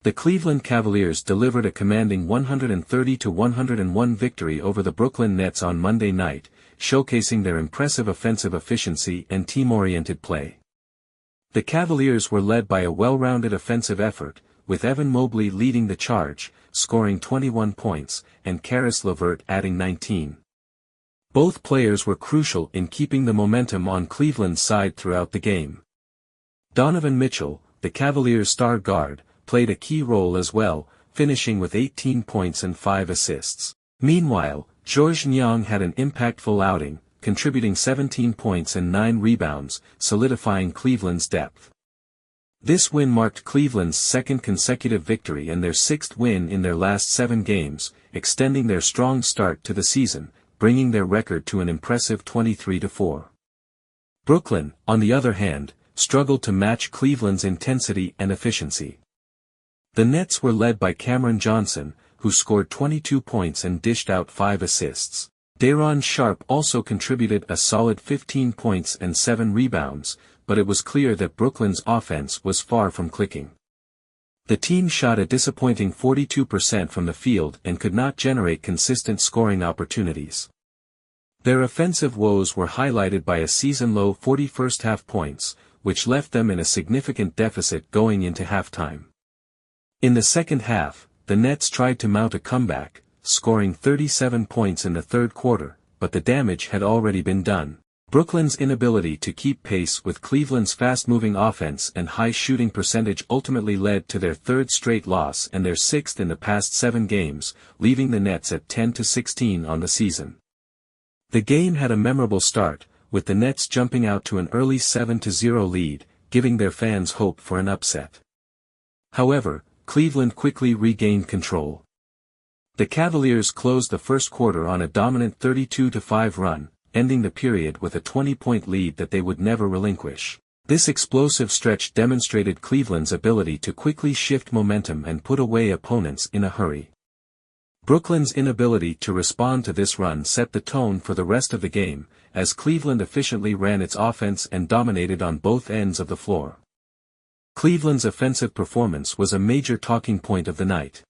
The Cleveland Cavaliers delivered a commanding 130-101 victory over the Brooklyn Nets on Monday night, showcasing their impressive offensive efficiency and team-oriented play. The Cavaliers were led by a well-rounded offensive effort, with Evan Mobley leading the charge, scoring 21 points, and Caris LeVert adding 19. Both players were crucial in keeping the momentum on Cleveland's side throughout the game. Donovan Mitchell, the Cavaliers' star guard, played a key role as well, finishing with 18 points and 5 assists. Meanwhile, Niang had an impactful outing, contributing 17 points and 9 rebounds, solidifying Cleveland's depth. This win marked Cleveland's second consecutive victory and their sixth win in their last 7 games, extending their strong start to the season, bringing their record to an impressive 23-4. Brooklyn, on the other hand, struggled to match Cleveland's intensity and efficiency. The Nets were led by Cameron Johnson, who scored 22 points and dished out 5 assists. Day'Ron Sharpe also contributed a solid 15 points and 7 rebounds, but it was clear that Brooklyn's offense was far from clicking. The team shot a disappointing 42% from the field and could not generate consistent scoring opportunities. Their offensive woes were highlighted by a season-low 40 first-half points, which left them in a significant deficit going into halftime. In the second half, the Nets tried to mount a comeback, scoring 37 points in the third quarter, but the damage had already been done. Brooklyn's inability to keep pace with Cleveland's fast-moving offense and high shooting percentage ultimately led to their third straight loss and their sixth in the past 7 games, leaving the Nets at 10-16 on the season. The game had a memorable start, with the Nets jumping out to an early 7-0 lead, giving their fans hope for an upset. However, Cleveland quickly regained control. The Cavaliers closed the first quarter on a dominant 32-5 run, ending the period with a 20-point lead that they would never relinquish. This explosive stretch demonstrated Cleveland's ability to quickly shift momentum and put away opponents in a hurry. Brooklyn's inability to respond to this run set the tone for the rest of the game, as Cleveland efficiently ran its offense and dominated on both ends of the floor. Cleveland's offensive performance was a major talking point of the night.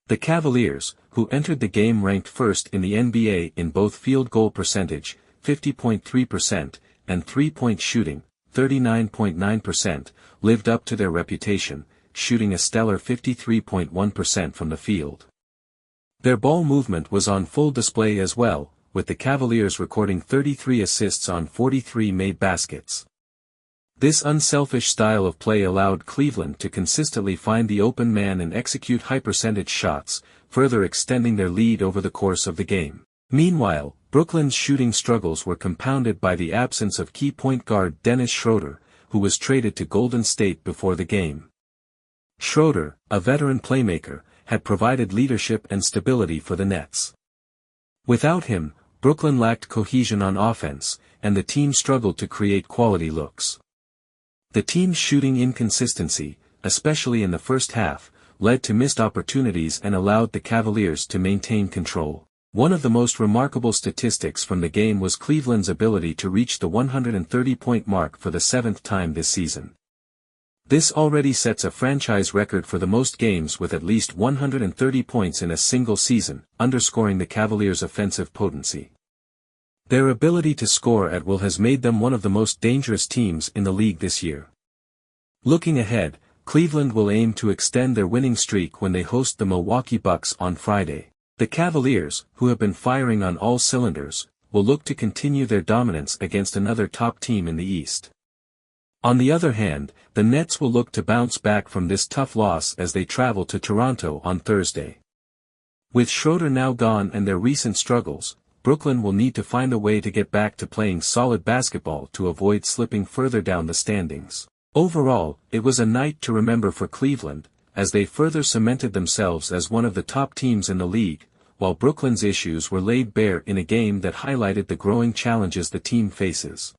The Cavaliers, who entered the game ranked first in the NBA in both field goal percentage, 50.3%, and three-point shooting, 39.9%, lived up to their reputation, shooting a stellar 53.1% from the field. Their ball movement was on full display as well, with the Cavaliers recording 33 assists on 43 made baskets. This unselfish style of play allowed Cleveland to consistently find the open man and execute high-percentage shots, further extending their lead over the course of the game. Meanwhile, Brooklyn's shooting struggles were compounded by the absence of key point guard Dennis Schroder, who was traded to Golden State before the game. Schroder, a veteran playmaker, had provided leadership and stability for the Nets. Without him, Brooklyn lacked cohesion on offense, and the team struggled to create quality looks. The team's shooting inconsistency, especially in the first half, led to missed opportunities and allowed the Cavaliers to maintain control. One of the most remarkable statistics from the game was Cleveland's ability to reach the 130-point mark for the 7th time this season. This already sets a franchise record for the most games with at least 130 points in a single season, underscoring the Cavaliers' offensive potency. Their ability to score at will has made them one of the most dangerous teams in the league this year. Looking ahead, Cleveland will aim to extend their winning streak when they host the Milwaukee Bucks on Friday. The Cavaliers, who have been firing on all cylinders, will look to continue their dominance against another top team in the East. On the other hand, the Nets will look to bounce back from this tough loss as they travel to Toronto on Thursday. With Schroder now gone and their recent struggles, Brooklyn will need to find a way to get back to playing solid basketball to avoid slipping further down the standings. Overall, it was a night to remember for Cleveland, as they further cemented themselves as one of the top teams in the league, while Brooklyn's issues were laid bare in a game that highlighted the growing challenges the team faces.